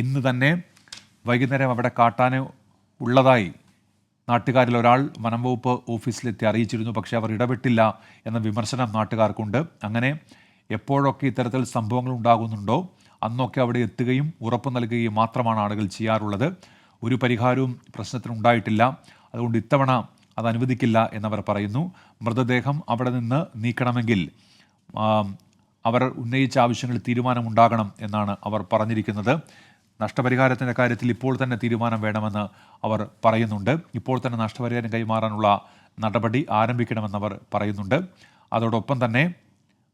ഇന്ന് തന്നെ വൈകുന്നേരം അവിടെ കാട്ടാന ഉള്ളതായി നാട്ടുകാരിൽ ഒരാൾ വനംവകുപ്പ് ഓഫീസിലെത്തി അറിയിച്ചിരുന്നു. പക്ഷേ അവർ ഇടപെട്ടില്ല എന്ന വിമർശനം നാട്ടുകാർക്കുണ്ട്. അങ്ങനെ എപ്പോഴൊക്കെ ഇത്തരത്തിൽ സംഭവങ്ങൾ ഉണ്ടാകുന്നുണ്ടോ അന്നൊക്കെ അവിടെ എത്തുകയും ഉറപ്പ് നൽകുകയും മാത്രമാണ് ആളുകൾ ചെയ്യാറുള്ളത്. ഒരു പരിഹാരവും പ്രശ്നത്തിനുണ്ടായിട്ടില്ല. അതുകൊണ്ട് ഇത്തവണ അത് അനുവദിക്കില്ല എന്നവർ പറയുന്നു. മൃതദേഹം അവിടെ നിന്ന് നീക്കണമെങ്കിൽ അവർ ഉന്നയിച്ച ആവശ്യങ്ങളിൽ തീരുമാനമുണ്ടാകണം എന്നാണ് അവർ പറഞ്ഞിരിക്കുന്നത്. നഷ്ടപരിഹാരത്തിൻ്റെ കാര്യത്തിൽ ഇപ്പോൾ തന്നെ തീരുമാനം വേണമെന്ന് അവർ പറയുന്നുണ്ട്. ഇപ്പോൾ തന്നെ നഷ്ടപരിഹാരം കൈമാറാനുള്ള നടപടി ആരംഭിക്കണമെന്നവർ പറയുന്നുണ്ട്. അതോടൊപ്പം തന്നെ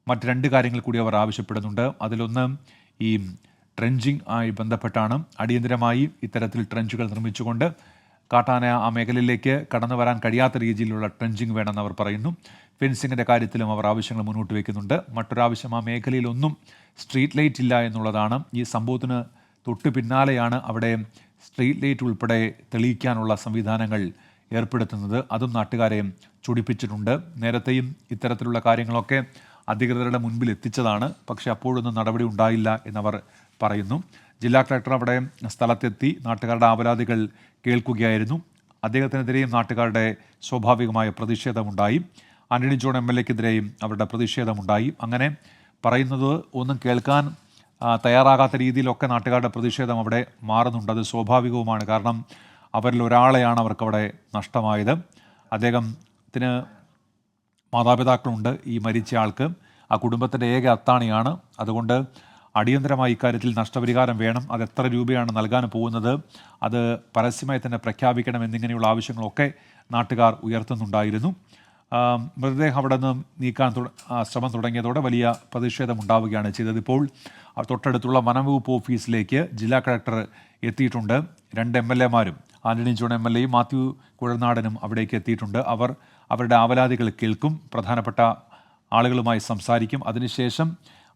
മറ്റ് രണ്ട് കാര്യങ്ങൾ കൂടി അവർ ആവശ്യപ്പെടുന്നുണ്ട്. അതിലൊന്ന് ഈ ട്രെഞ്ചിങ് ആയി ബന്ധപ്പെട്ടാണ്. അടിയന്തരമായി ഇത്തരത്തിൽ ട്രെഞ്ചുകൾ നിർമ്മിച്ചുകൊണ്ട് കാട്ടാന ആ മേഖലയിലേക്ക് കടന്നു വരാൻ കഴിയാത്ത രീതിയിലുള്ള ട്രെഞ്ചിങ് വേണമെന്ന് അവർ പറയുന്നു. ഫെൻസിങ്ങിൻ്റെ കാര്യത്തിലും അവർ ആവശ്യങ്ങൾ മുന്നോട്ട് വയ്ക്കുന്നുണ്ട്. മറ്റൊരാവശ്യം, ആ മേഖലയിലൊന്നും സ്ട്രീറ്റ് ലൈറ്റ് ഇല്ല എന്നുള്ളതാണ്. ഈ സംഭവത്തിന് തൊട്ട് പിന്നാലെയാണ് അവിടെ സ്ട്രീറ്റ് ലൈറ്റ് ഉൾപ്പെടെ തെളിയിക്കാനുള്ള സംവിധാനങ്ങൾ ഏർപ്പെടുത്തുന്നത്. അതും നാട്ടുകാരെ ചൊടിപ്പിച്ചിട്ടുണ്ട്. നേരത്തെയും ഇത്തരത്തിലുള്ള കാര്യങ്ങളൊക്കെ അധികൃതരുടെ മുൻപിൽ എത്തിച്ചതാണ്. പക്ഷേ അപ്പോഴൊന്നും നടപടി ഉണ്ടായില്ല എന്നവർ പറയുന്നു. ജില്ലാ കളക്ടർ അവിടെ സ്ഥലത്തെത്തി നാട്ടുകാരുടെ ആവലാതികൾ കേൾക്കുകയായിരുന്നു. അദ്ദേഹത്തിനെതിരെയും നാട്ടുകാരുടെ സ്വാഭാവികമായ പ്രതിഷേധമുണ്ടായി. ആന്റണി ജോൺ MLA-ക്കെതിരെയും അവരുടെ പ്രതിഷേധമുണ്ടായി. അങ്ങനെ പറയുന്നത് ഒന്നും കേൾക്കാൻ തയ്യാറാകാത്ത രീതിയിലൊക്കെ നാട്ടുകാരുടെ പ്രതിഷേധം അവിടെ മാറുന്നുണ്ട്. അത് സ്വാഭാവികവുമാണ്. കാരണം അവരിൽ ഒരാളെയാണ് അവർക്കവിടെ നഷ്ടമായത്. അദ്ദേഹത്തിന് മാതാപിതാക്കളുണ്ട്. ഈ മരിച്ച ആൾക്ക് ആ കുടുംബത്തിൻ്റെ ഏക അത്താണിയാണ്. അതുകൊണ്ട് അടിയന്തരമായി ഇക്കാര്യത്തിൽ നഷ്ടപരിഹാരം വേണം. അത് എത്ര രൂപയാണ് നൽകാൻ പോകുന്നത്, അത് പരസ്യമായി തന്നെ പ്രഖ്യാപിക്കണം എന്നിങ്ങനെയുള്ള ആവശ്യങ്ങളൊക്കെ നാട്ടുകാർ ഉയർത്തുന്നുണ്ടായിരുന്നു. മൃതദേഹം അവിടെ നിന്ന് നീക്കാൻ ശ്രമം തുടങ്ങിയതോടെ വലിയ പ്രതിഷേധമുണ്ടാവുകയാണ് ചെയ്തത്. ഇപ്പോൾ തൊട്ടടുത്തുള്ള വനംവകുപ്പ് ഓഫീസിലേക്ക് ജില്ലാ കളക്ടർ എത്തിയിട്ടുണ്ട്. 2 MLA-മാരും ആന്റണി ജോൺ MLA-യും മാത്യു കുഴൽനാടനും അവിടേക്ക് എത്തിയിട്ടുണ്ട്. അവർ അവരുടെ ആവലാതികൾ കേൾക്കും, പ്രധാനപ്പെട്ട ആളുകളുമായി സംസാരിക്കും. അതിനുശേഷം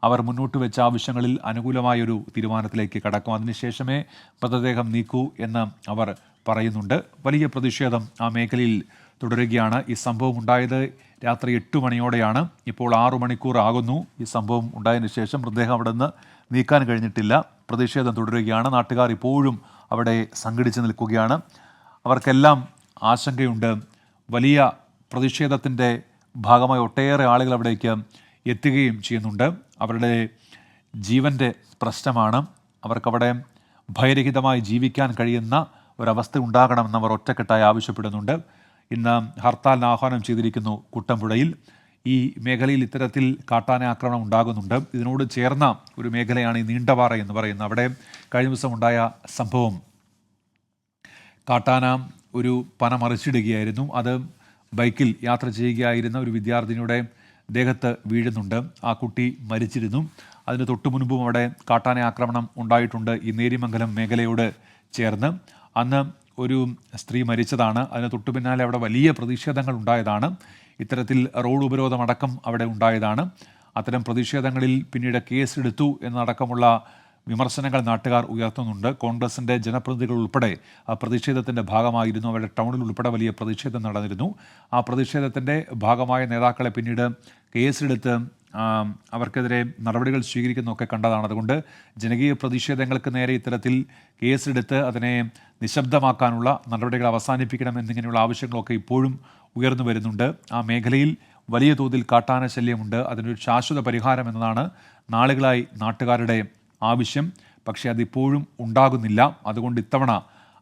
അവർ മുന്നോട്ട് വെച്ച ആവശ്യങ്ങളിൽ അനുകൂലമായൊരു തീരുമാനത്തിലേക്ക് കടക്കും. അതിനുശേഷമേ മൃതദേഹം നീക്കൂ എന്ന് അവർ പറയുന്നുണ്ട്. വലിയ പ്രതിഷേധം ആ മേഖലയിൽ തുടരുകയാണ്. ഈ സംഭവം ഉണ്ടായത് രാത്രി 8 മണിയോടെയാണ്. ഇപ്പോൾ 6 മണിക്കൂർ ആകുന്നു ഈ സംഭവം ഉണ്ടായതിനു ശേഷം. മൃതദേഹം അവിടെ നിന്ന് നീക്കാൻ കഴിഞ്ഞിട്ടില്ല. പ്രതിഷേധം തുടരുകയാണ്. നാട്ടുകാർ ഇപ്പോഴും അവിടെ സംഘടിച്ച് നിൽക്കുകയാണ്. അവർക്കെല്ലാം ആശങ്കയുണ്ട്. വലിയ പ്രതിഷേധത്തിൻ്റെ ഭാഗമായി ഒട്ടേറെ ആളുകൾ അവിടേക്ക് എത്തുകയും ചെയ്യുന്നുണ്ട്. അവരുടെ ജീവൻ്റെ പ്രശ്നമാണ്. അവർക്കവിടെ ഭയരഹിതമായി ജീവിക്കാൻ കഴിയുന്ന ഒരവസ്ഥ ഉണ്ടാകണമെന്ന് അവർ ഒറ്റക്കെട്ടായി ആവശ്യപ്പെടുന്നുണ്ട്. ഇന്ന് ഹർത്താലിന് ആഹ്വാനം ചെയ്തിരിക്കുന്നു കുട്ടമ്പുഴയിൽ. ഈ മേഖലയിൽ ഇത്തരത്തിൽ കാട്ടാന ആക്രമണം ഉണ്ടാകുന്നുണ്ട്. ഇതിനോട് ചേർന്ന ഒരു മേഖലയാണ് ഈ നീണ്ടപാറ എന്ന് പറയുന്നത്. അവിടെ കഴിഞ്ഞ ദിവസം ഉണ്ടായ സംഭവം, കാട്ടാന ഒരു പന മറിച്ചിടുകയായിരുന്നു. അത് ബൈക്കിൽ യാത്ര ചെയ്യുകയായിരുന്ന ഒരു വിദ്യാർത്ഥിനിയുടെ ദേഹത്ത് വീഴുന്നുണ്ട്. ആ കുട്ടി മരിച്ചിരുന്നു. അതിന് തൊട്ടു മുൻപും അവിടെ കാട്ടാന ആക്രമണം ഉണ്ടായിട്ടുണ്ട് ഈ നേരിമംഗലം മേഖലയോട് ചേർന്ന്. അന്ന് ഒരു സ്ത്രീ മരിച്ചതാണ്. അതിന് തൊട്ടു പിന്നാലെ അവിടെ വലിയ പ്രതിഷേധങ്ങൾ ഉണ്ടായതാണ്. ഇത്തരത്തിൽ റോഡ് ഉപരോധമടക്കം അവിടെ ഉണ്ടായതാണ്. അത്തരം പ്രതിഷേധങ്ങളിൽ പിന്നീട് കേസെടുത്തു എന്നടക്കമുള്ള വിമർശനങ്ങൾ നാട്ടുകാർ ഉയർത്തുന്നുണ്ട്. കോൺഗ്രസിൻ്റെ ജനപ്രതിനിധികൾ ഉൾപ്പെടെ ആ പ്രതിഷേധത്തിൻ്റെ ഭാഗമായിരുന്നു. അവരുടെ ടൗണിൽ ഉൾപ്പെടെ വലിയ പ്രതിഷേധം നടന്നിരുന്നു. ആ പ്രതിഷേധത്തിൻ്റെ ഭാഗമായ നേതാക്കളെ പിന്നീട് കേസെടുത്ത് അവർക്കെതിരെ നടപടികൾ സ്വീകരിക്കുന്നതൊക്കെ കണ്ടതാണ്. അതുകൊണ്ട് ജനകീയ പ്രതിഷേധങ്ങൾക്ക് നേരെ ഇത്തരത്തിൽ കേസെടുത്ത് അതിനെ നിശബ്ദമാക്കാനുള്ള നടപടികൾ അവസാനിപ്പിക്കണം എന്നിങ്ങനെയുള്ള ആവശ്യങ്ങളൊക്കെ ഇപ്പോഴും ഉയർന്നു വരുന്നുണ്ട്. ആ മേഖലയിൽ വലിയ തോതിൽ കാട്ടാന ശല്യമുണ്ട്. അതിനൊരു ശാശ്വത പരിഹാരം എന്നതാണ് നാളുകളായി നാട്ടുകാരുടെ ആവശ്യം. പക്ഷേ അതിപ്പോഴും ഉണ്ടാകുന്നില്ല. അതുകൊണ്ട് ഇത്തവണ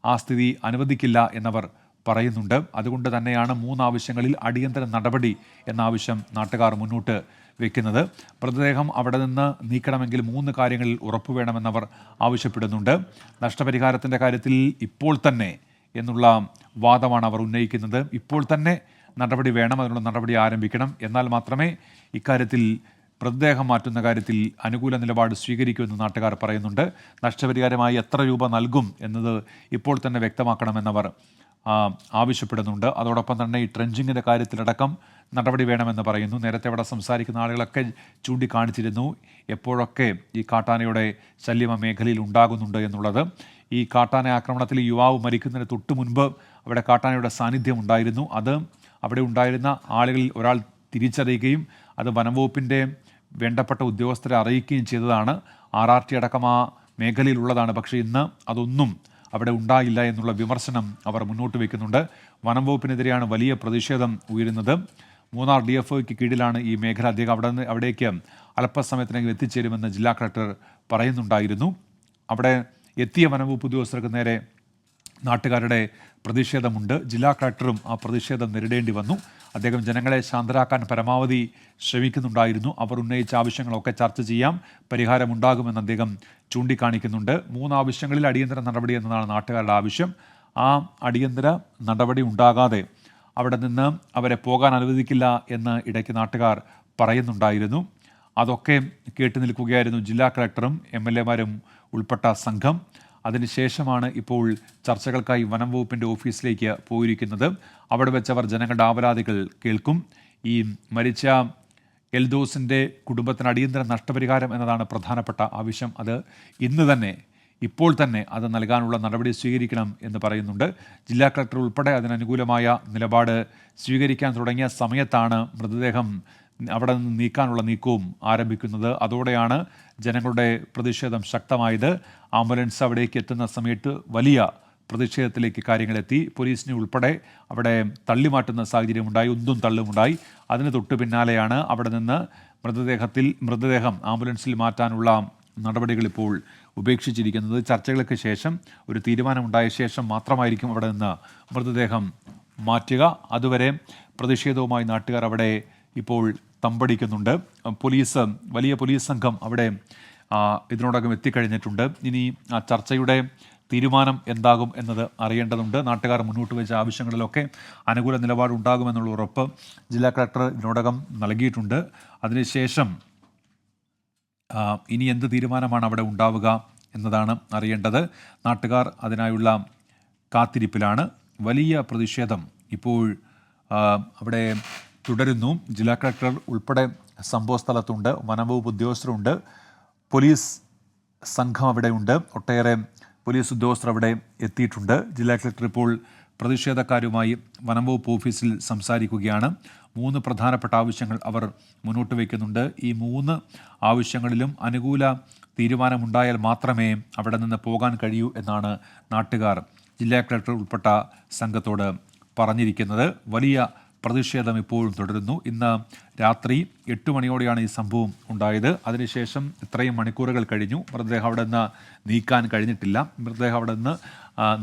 ആ സ്ഥിതി അനുവദിക്കില്ല എന്നവർ പറയുന്നുണ്ട്. അതുകൊണ്ട് തന്നെയാണ് 3 ആവശ്യങ്ങളിൽ അടിയന്തര നടപടി എന്ന ആവശ്യം നാട്ടുകാർ മുന്നോട്ട് വയ്ക്കുന്നത്. മൃതദേഹം അവിടെ നിന്ന് നീക്കണമെങ്കിൽ 3 കാര്യങ്ങളിൽ ഉറപ്പുവേണമെന്നവർ ആവശ്യപ്പെടുന്നുണ്ട്. നഷ്ടപരിഹാരത്തിൻ്റെ കാര്യത്തിൽ ഇപ്പോൾ തന്നെ എന്നുള്ള വാദമാണ് അവർ ഉന്നയിക്കുന്നത്. ഇപ്പോൾ തന്നെ നടപടി വേണം, അതിനുള്ള നടപടി ആരംഭിക്കണം. എന്നാൽ മാത്രമേ ഇക്കാര്യത്തിൽ മൃതദേഹം മാറ്റുന്ന കാര്യത്തിൽ അനുകൂല നിലപാട് സ്വീകരിക്കുമെന്ന് നാട്ടുകാർ പറയുന്നുണ്ട്. നഷ്ടപരിഹാരമായി എത്ര രൂപ നൽകും എന്നത് ഇപ്പോൾ തന്നെ വ്യക്തമാക്കണമെന്നവർ ആവശ്യപ്പെടുന്നുണ്ട്. അതോടൊപ്പം തന്നെ ഈ ട്രെഞ്ചിങ്ങിൻ്റെ കാര്യത്തിലടക്കം നടപടി വേണമെന്ന് പറയുന്നു. നേരത്തെ അവിടെ സംസാരിക്കുന്ന ആളുകളൊക്കെ ചൂണ്ടിക്കാണിച്ചിരുന്നു എപ്പോഴൊക്കെ ഈ കാട്ടാനയുടെ ശല്യം മേഖലയിൽ ഉണ്ടാകുന്നുണ്ട് എന്നുള്ളത്. ഈ കാട്ടാന ആക്രമണത്തിൽ യുവാവ് മരിക്കുന്നതിന് തൊട്ട് മുൻപ് അവിടെ കാട്ടാനയുടെ സാന്നിധ്യം ഉണ്ടായിരുന്നു. അത് അവിടെ ഉണ്ടായിരുന്ന ആളുകളിൽ ഒരാൾ തിരിച്ചറിയുകയും അത് വനംവകുപ്പിൻ്റെ വേണ്ടപ്പെട്ട ഉദ്യോഗസ്ഥരെ അറിയിക്കുകയും ചെയ്തതാണ്. RRT അടക്കം ആ മേഖലയിലുള്ളതാണ്. പക്ഷേ ഇന്ന് അതൊന്നും അവിടെ ഉണ്ടായില്ല എന്നുള്ള വിമർശനം അവർ മുന്നോട്ട് വയ്ക്കുന്നുണ്ട്. വനം വകുപ്പിനെതിരെയാണ് വലിയ പ്രതിഷേധം ഉയരുന്നത്. മൂന്നാർ DFOയ്ക്ക് കീഴിലാണ് ഈ മേഖല. അദ്ദേഹം അവിടേക്ക് അല്പസമയത്തിനകം എത്തിച്ചേരുമെന്ന് ജില്ലാ കളക്ടർ പറയുന്നുണ്ടായിരുന്നു. അവിടെ എത്തിയ വനംവകുപ്പ് ഉദ്യോഗസ്ഥർക്ക് നേരെ നാട്ടുകാരുടെ പ്രതിഷേധമുണ്ട്. ജില്ലാ കളക്ടറും ആ പ്രതിഷേധം നേരിടേണ്ടി വന്നു. അദ്ദേഹം ജനങ്ങളെ ശാന്തരാക്കാൻ പരമാവധി ശ്രമിക്കുന്നുണ്ടായിരുന്നു. അവർ ഉന്നയിച്ച ആവശ്യങ്ങളൊക്കെ ചർച്ച ചെയ്യാം, പരിഹാരമുണ്ടാകുമെന്ന് അദ്ദേഹം ചൂണ്ടിക്കാണിക്കുന്നുണ്ട്. 3 ആവശ്യങ്ങളിൽ അടിയന്തര നടപടി എന്നതാണ് നാട്ടുകാരുടെ ആവശ്യം. ആ അടിയന്തര നടപടി ഉണ്ടാകാതെ അവിടെ നിന്ന് അവരെ പോകാൻ അനുവദിക്കില്ല എന്ന് ഇടയ്ക്ക് നാട്ടുകാർ പറയുന്നുണ്ടായിരുന്നു. അതൊക്കെ കേട്ടു നിൽക്കുകയായിരുന്നു ജില്ലാ കളക്ടറും MLA-മാരും ഉൾപ്പെട്ട സംഘം. അതിനുശേഷമാണ് ഇപ്പോൾ ചർച്ചകൾക്കായി വനം വകുപ്പിൻ്റെ ഓഫീസിലേക്ക് പോയിരിക്കുന്നത്. അവിടെ വെച്ചവർ ജനങ്ങളുടെ ആവലാതികൾ കേൾക്കും. ഈ മരിച്ച എൽദോസിൻ്റെ കുടുംബത്തിന് അടിയന്തര നഷ്ടപരിഹാരം എന്നതാണ് പ്രധാനപ്പെട്ട ആവശ്യം. അത് ഇന്ന് തന്നെ, ഇപ്പോൾ തന്നെ അത് നൽകാനുള്ള നടപടി സ്വീകരിക്കണം എന്ന് പറയുന്നുണ്ട്. ജില്ലാ കളക്ടർ ഉൾപ്പെടെ അതിനനുകൂലമായ നിലപാട് സ്വീകരിക്കാൻ തുടങ്ങിയ സമയത്താണ് മൃതദേഹം അവിടെ നിന്ന് നീക്കാനുള്ള നീക്കവും ആരംഭിക്കുന്നത്. അതോടെയാണ് ജനങ്ങളുടെ പ്രതിഷേധം ശക്തമായത്. ആംബുലൻസ് അവിടേക്ക് എത്തുന്ന സമയത്ത് വലിയ പ്രതിഷേധത്തിലേക്ക് കാര്യങ്ങളെത്തി. പോലീസിനെ ഉൾപ്പെടെ അവിടെ തള്ളിമാറ്റുന്ന സാഹചര്യമുണ്ടായി, ഉന്തും തള്ളുമുണ്ടായി. അതിന് തൊട്ടു പിന്നാലെയാണ് അവിടെ നിന്ന് മൃതദേഹം ആംബുലൻസിൽ മാറ്റാനുള്ള നടപടികൾ ഇപ്പോൾ ഉപേക്ഷിച്ചിരിക്കുന്നത്. ചർച്ചകൾക്ക് ശേഷം ഒരു തീരുമാനമുണ്ടായ ശേഷം മാത്രമായിരിക്കും അവിടെ നിന്ന് മൃതദേഹം മാറ്റുക. അതുവരെ പ്രതിഷേധവുമായി നാട്ടുകാർ അവിടെ ഇപ്പോൾ തമ്പടിക്കുന്നുണ്ട്. വലിയ പോലീസ് സംഘം അവിടെ ഇതിനോടകം എത്തിക്കഴിഞ്ഞിട്ടുണ്ട്. ഇനി ആ ചർച്ചയുടെ തീരുമാനം എന്താകും എന്നത് അറിയേണ്ടതുണ്ട്. നാട്ടുകാർ മുന്നോട്ട് വെച്ച ആവശ്യങ്ങളിലൊക്കെ അനുകൂല നിലപാടുണ്ടാകുമെന്നുള്ള ഉറപ്പ് ജില്ലാ കളക്ടർ ഇതിനോടകം നൽകിയിട്ടുണ്ട്. അതിനുശേഷം ഇനി എന്ത് തീരുമാനമാണ് അവിടെ ഉണ്ടാവുക എന്നതാണ് അറിയേണ്ടത്. നാട്ടുകാർ അതിനായുള്ള കാത്തിരിപ്പിലാണ്. വലിയ പ്രതിഷേധം ഇപ്പോൾ അവിടെ തുടരുന്നു. ജില്ലാ കളക്ടർ ഉൾപ്പെടെ സംഭവ സ്ഥലത്തുണ്ട്, വനംവകുപ്പ് ഉദ്യോഗസ്ഥരുണ്ട്, പോലീസ് സംഘം അവിടെയുണ്ട്, ഒട്ടേറെ പോലീസ് ഉദ്യോഗസ്ഥർ അവിടെ എത്തിയിട്ടുണ്ട്. ജില്ലാ കളക്ടർ ഇപ്പോൾ പ്രതിഷേധക്കാരുമായി വനംവകുപ്പ് ഓഫീസിൽ സംസാരിക്കുകയാണ്. 3 പ്രധാനപ്പെട്ട ആവശ്യങ്ങൾ അവർ മുന്നോട്ട് വയ്ക്കുന്നുണ്ട്. ഈ 3 ആവശ്യങ്ങളിലും അനുകൂല തീരുമാനമുണ്ടായാൽ മാത്രമേ അവിടെ നിന്ന് പോകാൻ കഴിയൂ എന്നാണ് നാട്ടുകാർ ജില്ലാ കളക്ടർ ഉൾപ്പെട്ട സംഘത്തോട് പറഞ്ഞിരിക്കുന്നത്. വലിയ പ്രതിഷേധം ഇപ്പോഴും തുടരുന്നു. ഇന്ന് രാത്രി 8 മണിയോടെയാണ് ഈ സംഭവം ഉണ്ടായത്. അതിനുശേഷം ഇത്രയും മണിക്കൂറുകൾ കഴിഞ്ഞു. മൃതദേഹം അവിടെ നിന്ന് നീക്കാൻ കഴിഞ്ഞിട്ടില്ല. മൃതദേഹം അവിടെ നിന്ന്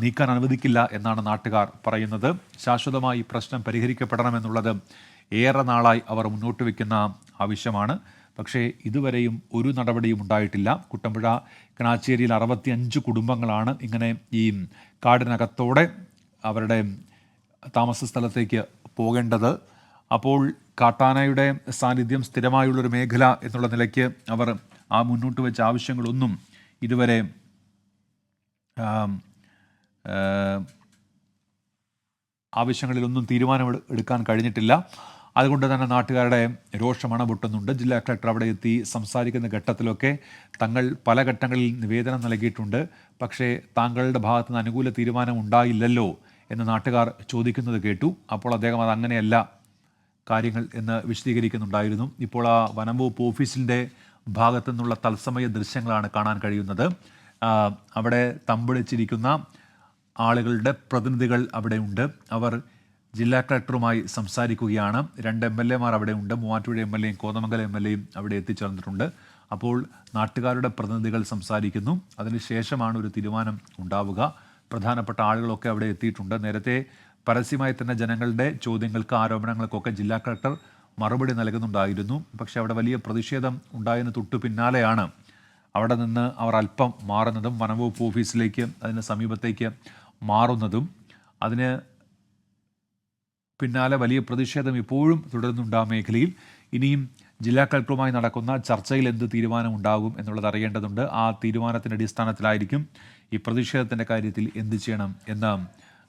നീക്കാൻ അനുവദിക്കില്ല എന്നാണ് നാട്ടുകാർ പറയുന്നത്. ശാശ്വതമായി പ്രശ്നം പരിഹരിക്കപ്പെടണമെന്നുള്ളത് ഏറെ നാളായി അവർ മുന്നോട്ട് വയ്ക്കുന്ന ആവശ്യമാണ്. പക്ഷേ ഇതുവരെയും ഒരു നടപടിയും ഉണ്ടായിട്ടില്ല. കുട്ടമ്പുഴ കണാച്ചേരിയിൽ 65 കുടുംബങ്ങളാണ് ഇങ്ങനെ ഈ കാടിനകത്തോടെ അവരുടെ താമസ സ്ഥലത്തേക്ക് പോകേണ്ടത്. അപ്പോൾ കാട്ടാനയുടെ സാന്നിധ്യം സ്ഥിരമായുള്ളൊരു മേഖല എന്നുള്ള നിലയ്ക്ക് അവർ മുന്നോട്ട് വെച്ച ആവശ്യങ്ങളൊന്നും ഇതുവരെ ആവശ്യങ്ങളിലൊന്നും തീരുമാനമെടുക്കാൻ കഴിഞ്ഞിട്ടില്ല. അതുകൊണ്ട് തന്നെ നാട്ടുകാരുടെ രോഷം അണപൊട്ടുന്നുണ്ട്. ജില്ലാ കളക്ടർ അവിടെ എത്തി സംസാരിക്കുന്ന ഘട്ടത്തിലൊക്കെ തങ്ങൾ പല ഘട്ടങ്ങളിൽ നിവേദനം നൽകിയിട്ടുണ്ട്, പക്ഷേ താങ്കളുടെ ഭാഗത്തു നിന്ന് അനുകൂല തീരുമാനം ഉണ്ടായില്ലല്ലോ എന്ന് നാട്ടുകാർ ചോദിക്കുന്നത് കേട്ടു. അപ്പോൾ അദ്ദേഹം അത് അങ്ങനെയല്ല കാര്യങ്ങൾ എന്ന് വിശദീകരിക്കുന്നുണ്ടായിരുന്നു. ഇപ്പോൾ ആ വനംവകുപ്പ് ഓഫീസിൻ്റെ ഭാഗത്തു നിന്നുള്ള തത്സമയ ദൃശ്യങ്ങളാണ് കാണാൻ കഴിയുന്നത്. അവിടെ തമ്പടിച്ചിരിക്കുന്ന ആളുകളുടെ പ്രതിനിധികൾ അവിടെയുണ്ട്. അവർ ജില്ലാ കളക്ടറുമായി സംസാരിക്കുകയാണ്. 2 MLA-മാർ അവിടെ ഉണ്ട്. മൂവാറ്റുപുഴ MLA-യും കോതമംഗലം MLA-യും അവിടെ എത്തിച്ചേർന്നിട്ടുണ്ട്. അപ്പോൾ നാട്ടുകാരുടെ പ്രതിനിധികൾ സംസാരിക്കുന്നു. അതിനുശേഷമാണ് ഒരു തീരുമാനം ഉണ്ടാവുക. പ്രധാനപ്പെട്ട ആളുകളൊക്കെ അവിടെ എത്തിയിട്ടുണ്ട്. നേരത്തെ പരസ്യമായി തന്നെ ജനങ്ങളുടെ ചോദ്യങ്ങൾക്ക്, ആരോപണങ്ങൾക്കൊക്കെ ജില്ലാ കളക്ടർ മറുപടി നൽകുന്നുണ്ടായിരുന്നു. പക്ഷേ അവിടെ വലിയ പ്രതിഷേധം ഉണ്ടായതിന് തൊട്ടു പിന്നാലെയാണ് അവിടെ നിന്ന് അവർ അല്പം മാറുന്നതും വനംവകുപ്പ് ഓഫീസിലേക്ക് അതിന് സമീപത്തേക്ക് മാറുന്നതും. അതിന് പിന്നാലെ വലിയ പ്രതിഷേധം ഇപ്പോഴും തുടരുന്നുണ്ട് ആ മേഖലയിൽ. ഇനിയും ജില്ലാ കളക്ടറുമായി നടക്കുന്ന ചർച്ചയിൽ എന്ത് തീരുമാനം ഉണ്ടാകും എന്നുള്ളത് അറിയേണ്ടതുണ്ട്. ആ തീരുമാനത്തിൻ്റെ അടിസ്ഥാനത്തിലായിരിക്കും ഈ പ്രതിഷേധത്തിൻ്റെ കാര്യത്തിൽ എന്ത് ചെയ്യണം എന്ന്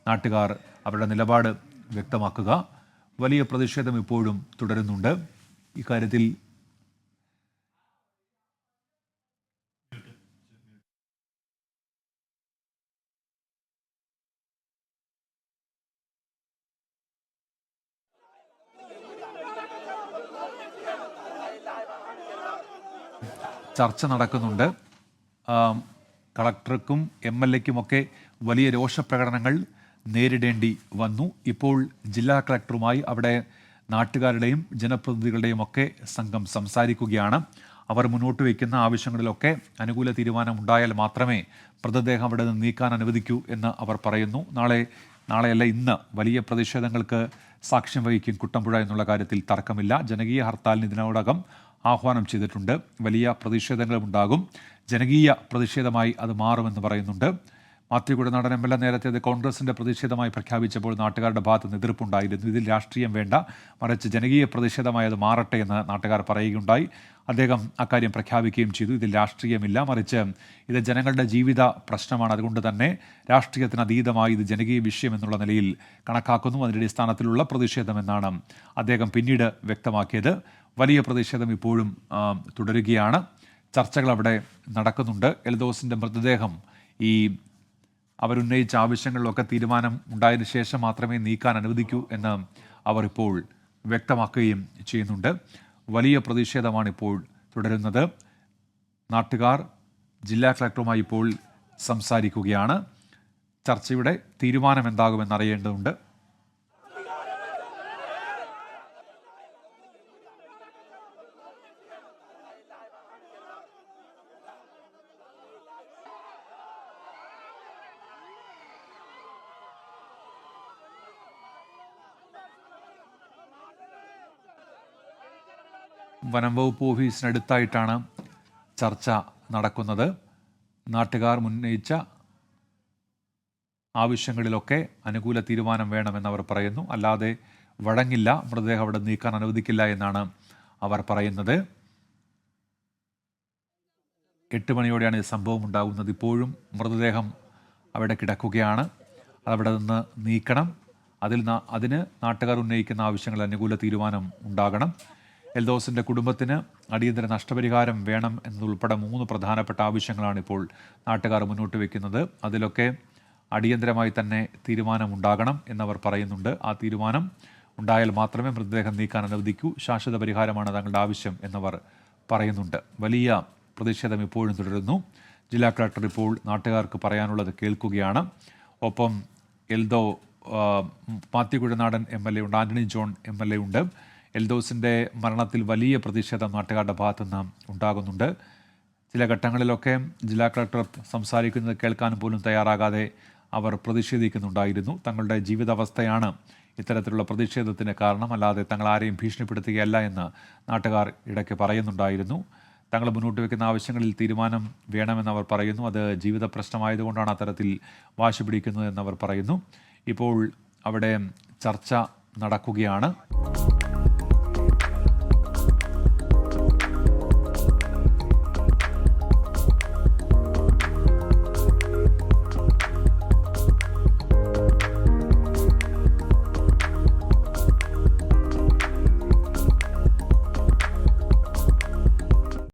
നാട്ടുകാർ അവരുടെ നിലപാട് വ്യക്തമാക്കുക. വലിയ പ്രതിഷേധം ഇപ്പോഴും തുടരുന്നുണ്ട്. ഇക്കാര്യത്തിൽ ചർച്ച നടക്കുന്നുണ്ട്. കളക്ടർക്കും MLA-ക്കുമൊക്കെ വലിയ രോഷപ്രകടനങ്ങൾ നേരിടേണ്ടി വന്നു. ഇപ്പോൾ ജില്ലാ കളക്ടറുമായി അവിടെ നാട്ടുകാരുടെയും ജനപ്രതിനിധികളുടെയും ഒക്കെ സംഘം സംസാരിക്കുകയാണ്. അവർ മുന്നോട്ട് വയ്ക്കുന്ന ആവശ്യങ്ങളിലൊക്കെ അനുകൂല തീരുമാനം ഉണ്ടായാൽ മാത്രമേ മൃതദേഹം അവിടെ നിന്ന് നീക്കാൻ അനുവദിക്കൂ എന്ന് അവർ പറയുന്നു. നാളെയല്ല ഇന്ന് വലിയ പ്രതിഷേധങ്ങൾക്ക് സാക്ഷ്യം വഹിക്കും കുട്ടമ്പുഴ എന്നുള്ള കാര്യത്തിൽ തർക്കമില്ല. ജനകീയ ഹർത്താലിന് ഇതിനോടകം ആഹ്വാനം ചെയ്തിട്ടുണ്ട്. വലിയ പ്രതിഷേധങ്ങളും ഉണ്ടാകും. ജനകീയ പ്രതിഷേധമായി അത് മാറുമെന്ന് പറയുന്നുണ്ട്. മാത്യു കുഴനാടൻ MLA നേരത്തെ അത് കോൺഗ്രസിന്റെ പ്രതിഷേധമായി പ്രഖ്യാപിച്ചപ്പോൾ നാട്ടുകാരുടെ ഭാഗത്ത് നിന്ന് എതിർപ്പുണ്ടായിരുന്നു. ഇതിൽ രാഷ്ട്രീയം വേണ്ട, മറിച്ച് ജനകീയ പ്രതിഷേധമായി അത് മാറട്ടെ എന്ന് നാട്ടുകാർ പറയുകയുണ്ടായി. അദ്ദേഹം അക്കാര്യം പ്രഖ്യാപിക്കുകയും ചെയ്തു. ഇതിൽ രാഷ്ട്രീയമില്ല, മറിച്ച് ഇത് ജനങ്ങളുടെ ജീവിത പ്രശ്നമാണ്. അതുകൊണ്ട് തന്നെ രാഷ്ട്രീയത്തിന് അതീതമായി ഇത് ജനകീയ വിഷയം എന്നുള്ള നിലയിൽ കണക്കാക്കുന്നു. അതിൻ്റെ അടിസ്ഥാനത്തിലുള്ള പ്രതിഷേധമെന്നാണ് അദ്ദേഹം പിന്നീട് വ്യക്തമാക്കിയത്. വലിയ പ്രതിഷേധം ഇപ്പോഴും തുടരുകയാണ്. ചർച്ചകൾ അവിടെ നടക്കുന്നുണ്ട്. എൽദോസിൻ്റെ മൃതദേഹം അവരുന്നയിച്ച ആവശ്യങ്ങളിലൊക്കെ തീരുമാനം ഉണ്ടായതിനു ശേഷം മാത്രമേ നീക്കാൻ അനുവദിക്കൂ എന്ന് അവർ ഇപ്പോൾ വ്യക്തമാക്കുകയും ചെയ്യുന്നുണ്ട്. വലിയ പ്രതിഷേധമാണ് ഇപ്പോൾ തുടരുന്നത്. നാട്ടുകാർ ജില്ലാ കളക്ടറുമായി ഇപ്പോൾ സംസാരിക്കുകയാണ്. ചർച്ചയുടെ തീരുമാനം എന്താകുമെന്നറിയേണ്ടതുണ്ട്. വനം വകുപ്പ് ഓഫീസിനടുത്തായിട്ടാണ് ചർച്ച നടക്കുന്നത്. നാട്ടുകാർ ഉന്നയിച്ച ആവശ്യങ്ങളിലൊക്കെ അനുകൂല തീരുമാനം വേണമെന്നവർ പറയുന്നു. അല്ലാതെ വഴങ്ങില്ല, മൃതദേഹം അവിടെ നീക്കാൻ അനുവദിക്കില്ല എന്നാണ് അവർ പറയുന്നത്. 8 മണിയോടെയാണ് ഈ സംഭവം ഉണ്ടാകുന്നത്. ഇപ്പോഴും മൃതദേഹം അവിടെ കിടക്കുകയാണ്. അതവിടെ നിന്ന് നീക്കണം. അതിന് നാട്ടുകാർ ഉന്നയിക്കുന്ന ആവശ്യങ്ങൾ അനുകൂല തീരുമാനം ഉണ്ടാകണം. എൽദോസിൻ്റെ കുടുംബത്തിന് അടിയന്തര നഷ്ടപരിഹാരം വേണം എന്നതുൾപ്പെടെ 3 പ്രധാനപ്പെട്ട ആവശ്യങ്ങളാണ് ഇപ്പോൾ നാട്ടുകാർ മുന്നോട്ട് വയ്ക്കുന്നത്. അതിലൊക്കെ അടിയന്തരമായി തന്നെ തീരുമാനമുണ്ടാകണം എന്നവർ പറയുന്നുണ്ട്. ആ തീരുമാനം ഉണ്ടായാൽ മാത്രമേ മൃതദേഹം നീക്കാൻ അനുവദിക്കൂ. ശാശ്വത പരിഹാരമാണ് തങ്ങളുടെ ആവശ്യം എന്നവർ പറയുന്നുണ്ട്. വലിയ പ്രതിഷേധം ഇപ്പോഴും തുടരുന്നു. ജില്ലാ കളക്ടർ ഇപ്പോൾ നാട്ടുകാർക്ക് പറയാനുള്ളത് കേൾക്കുകയാണ്. ഒപ്പം മാത്യു കുഴനാടൻ MLA ഉണ്ട്, ആന്റണി ജോൺ MLA ഉണ്ട്. എൽദോസിൻ്റെ മരണത്തിൽ വലിയ പ്രതിഷേധം നാട്ടുകാരുടെ ഭാഗത്തുനിന്ന് ഉണ്ടാകുന്നുണ്ട്. ചില ഘട്ടങ്ങളിലൊക്കെ ജില്ലാ കളക്ടർ സംസാരിക്കുന്നത് കേൾക്കാൻ പോലും തയ്യാറാകാതെ അവർ പ്രതിഷേധിക്കുന്നുണ്ടായിരുന്നു. തങ്ങളുടെ ജീവിതാവസ്ഥയാണ് ഇത്തരത്തിലുള്ള പ്രതിഷേധത്തിന് കാരണം, അല്ലാതെ തങ്ങൾ ആരെയും ഭീഷണിപ്പെടുത്തുകയല്ല എന്ന് നാട്ടുകാർ ഇടയ്ക്ക് പറയുന്നുണ്ടായിരുന്നു. തങ്ങൾ മുന്നോട്ട് വയ്ക്കുന്ന ആവശ്യങ്ങളിൽ തീരുമാനം വേണമെന്നവർ പറയുന്നു. അത് ജീവിത പ്രശ്നമായതുകൊണ്ടാണ് അത്തരത്തിൽ വാശി പിടിക്കുന്നത് എന്നവർ പറയുന്നു. ഇപ്പോൾ അവിടെ ചർച്ച നടക്കുകയാണ്.